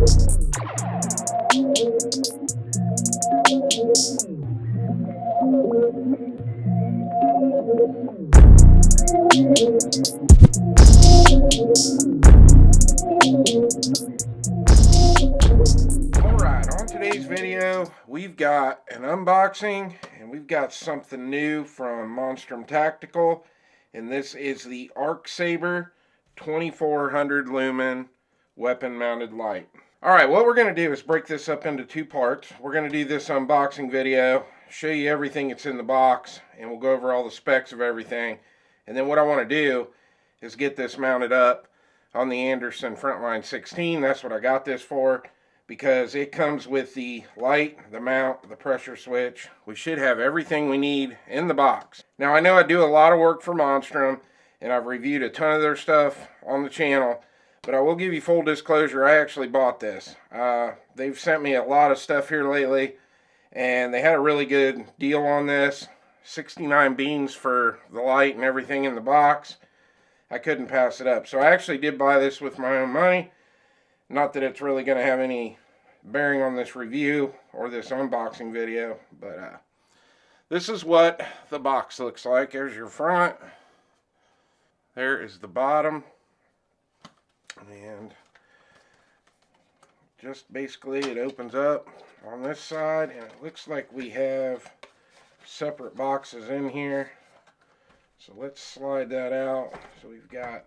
Alright, on today's video, we've got an unboxing and we've got something new from Monstrum Tactical, and this is the Arcsaber 2400 lumen weapon mounted light. Alright, what we're going to do is break this up into two parts. We're going to do this unboxing video, show you everything that's in the box, and we'll go over all the specs of everything. And then what I want to do is get this mounted up on the Anderson Frontline 16. That's what I got this for, because it comes with the light, the mount, the pressure switch. We should have everything we need in the box. Now, I know I do a lot of work for Monstrum, and I've reviewed a ton of their stuff on the channel, but I will give you full disclosure, I actually bought this. They've sent me a lot of stuff here lately, and they had a really good deal on this. 69 beans for the light and everything in the box. I couldn't pass it up. So I actually did buy this with my own money. Not that it's really going to have any bearing on this review or this unboxing video, but this is what the box looks like. There's your front. There is the bottom. And just basically it opens up on this side, and it looks like we have separate boxes in here. So let's slide that out. So we've got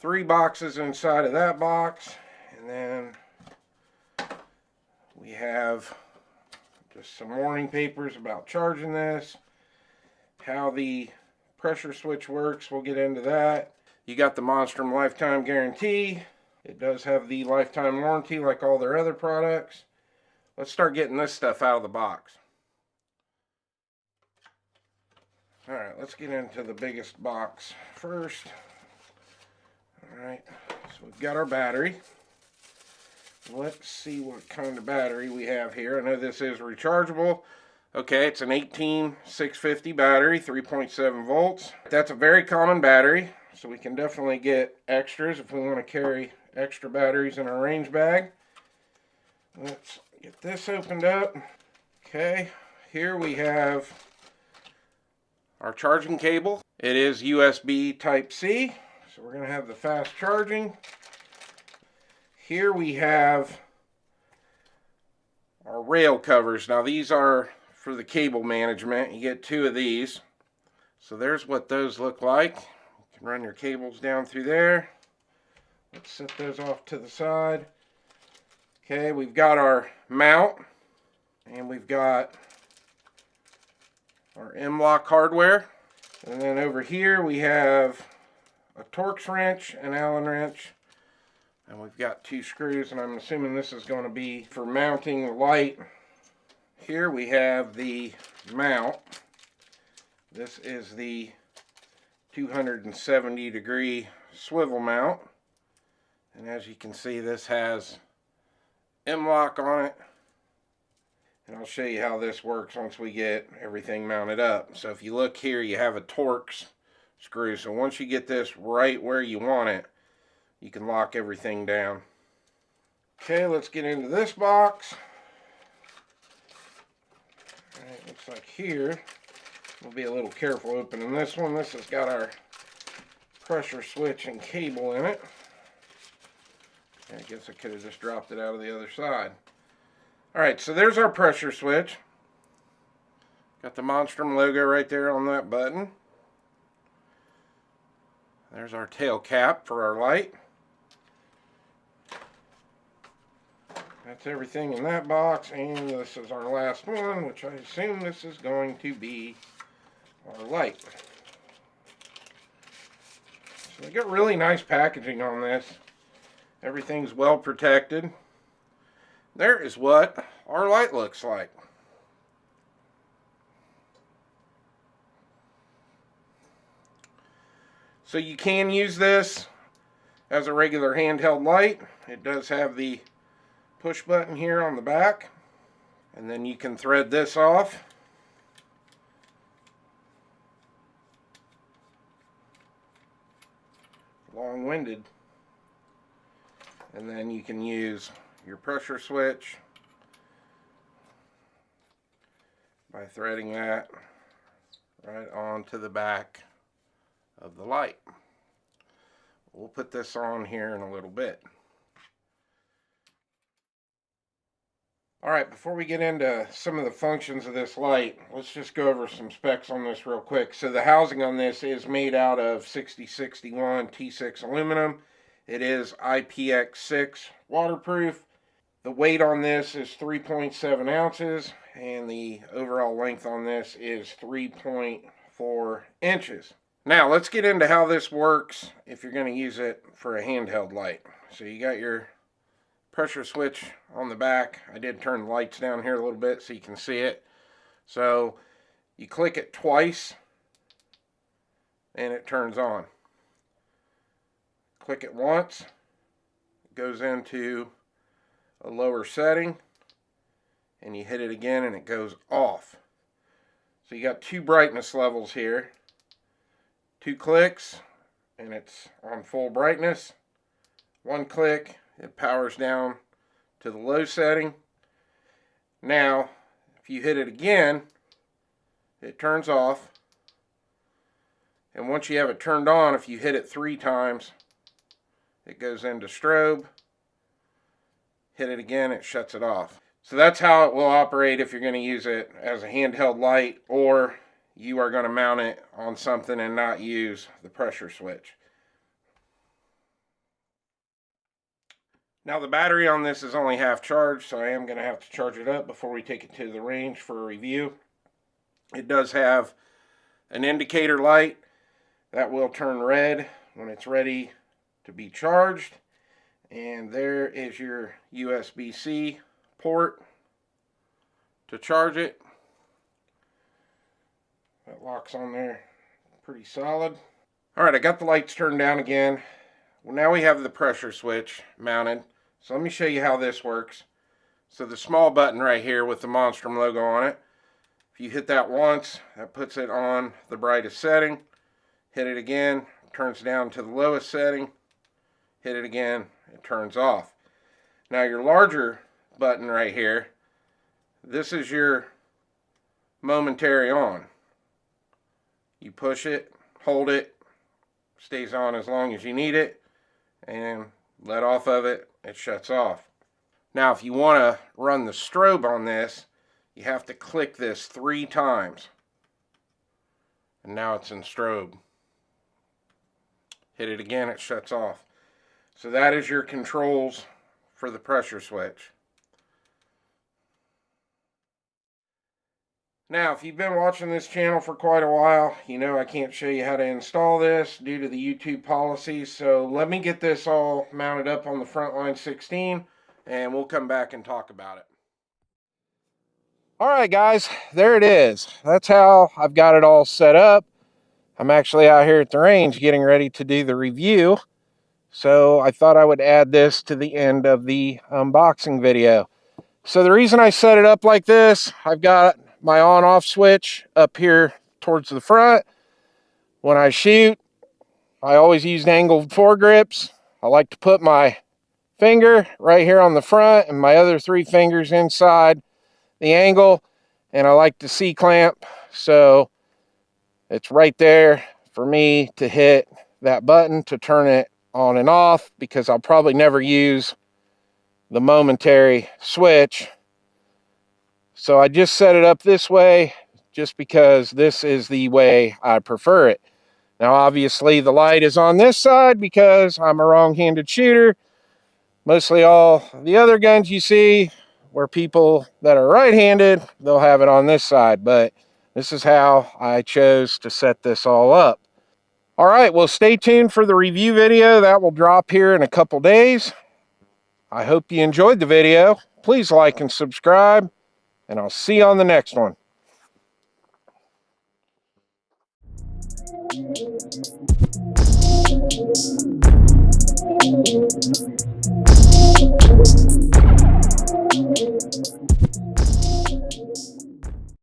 3 boxes inside of that box, and then we have just some warning papers about charging this, how the pressure switch works, we'll get into that. You got the Monstrum lifetime guarantee. It does have the lifetime warranty like all their other products. Let's start getting this stuff out of the box. Alright, let's get into the biggest box first. Alright, so we've got our battery. Let's see what kind of battery we have here. I know this is rechargeable. Okay, it's an 18650 battery, 3.7 volts. That's a very common battery, so we can definitely get extras if we want to carry extra batteries in our range bag. Let's get this opened up. Okay, here we have our charging cable. It is USB Type-C, so we're going to have the fast charging. Here we have our rail covers. Now these are for the cable management. You get 2 of these. So there's what those look like. You can run your cables down through there. Let's set those off to the side. Okay, we've got our mount, and we've got our M-lock hardware, and then over here we have a Torx wrench, an Allen wrench, and we've got 2 screws, and I'm assuming this is going to be for mounting the light. Here we have the mount. This is the 270-degree swivel mount, and as you can see, this has M-lock on it. And I'll show you how this works once we get everything mounted up. So if you look here, you have a Torx screw. So once you get this right where you want it, you can lock everything down. Okay, let's get into this box. Alright, looks like here, we'll be a little careful opening this one. This has got our pressure switch and cable in it. I guess I could have just dropped it out of the other side. Alright, so there's our pressure switch. Got the Monstrum logo right there on that button. There's our tail cap for our light. That's everything in that box, and this is our last one, which I assume this is going to be our light. So they got really nice packaging on this. Everything's well protected. There is what our light looks like. So you can use this as a regular handheld light. It does have the push button here on the back, and then you can thread this off. Long-winded. And then you can use your pressure switch by threading that right onto the back of the light. We'll put this on here in a little bit. Alright, before we get into some of the functions of this light, let's just go over some specs on this real quick. So the housing on this is made out of 6061 T6 aluminum. It is IPX6 waterproof. The weight on this is 3.7 ounces, and the overall length on this is 3.4 inches. Now let's get into how this works if you're going to use it for a handheld light. So you got your pressure switch on the back. I did turn the lights down here a little bit so you can see it. So you click it twice and it turns on. Click it once, it goes into a lower setting, and you hit it again and it goes off. So you got two brightness levels here. 2 clicks and it's on full brightness. 1 click, it powers down to the low setting. Now, if you hit it again, it turns off. And once you have it turned on, if you hit it 3 times, it goes into strobe. Hit it again, it shuts it off. So that's how it will operate if you're going to use it as a handheld light, or you are going to mount it on something and not use the pressure switch. Now the battery on this is only half charged, so I am going to have to charge it up before we take it to the range for a review. It does have an indicator light that will turn red when it's ready to be charged. And there is your USB-C port to charge it. That locks on there pretty solid. Alright, I got the lights turned down again. Well, now we have the pressure switch mounted. So let me show you how this works. So the small button right here with the Monstrum logo on it, if you hit that once, that puts it on the brightest setting. Hit it again, turns down to the lowest setting. Hit it again, it turns off. Now your larger button right here, this is your momentary on. You push it, hold it, stays on as long as you need it, and let off of it, it shuts off. Now if you want to run the strobe on this, you have to click this 3 times. And now it's in strobe. Hit it again, it shuts off. So that is your controls for the pressure switch. Now, if you've been watching this channel for quite a while, you know I can't show you how to install this due to the YouTube policies. So let me get this all mounted up on the Frontline 16 and we'll come back and talk about it. Alright guys, there it is. That's how I've got it all set up. I'm actually out here at the range getting ready to do the review. So I thought I would add this to the end of the unboxing video. So the reason I set it up like this, I've got my on-off switch up here towards the front. When I shoot, I always use angled foregrips. I like to put my finger right here on the front and my other 3 fingers inside the angle, and I like to C-clamp, so it's right there for me to hit that button to turn it on and off, because I'll probably never use the momentary switch. So I just set it up this way just because this is the way I prefer it. Now obviously the light is on this side because I'm a wrong-handed shooter. Mostly all the other guns you see where people that are right-handed, they'll have it on this side, but this is how I chose to set this all up. All right, well, stay tuned for the review video. That will drop here in a couple days. I hope you enjoyed the video. Please like and subscribe, and I'll see you on the next one.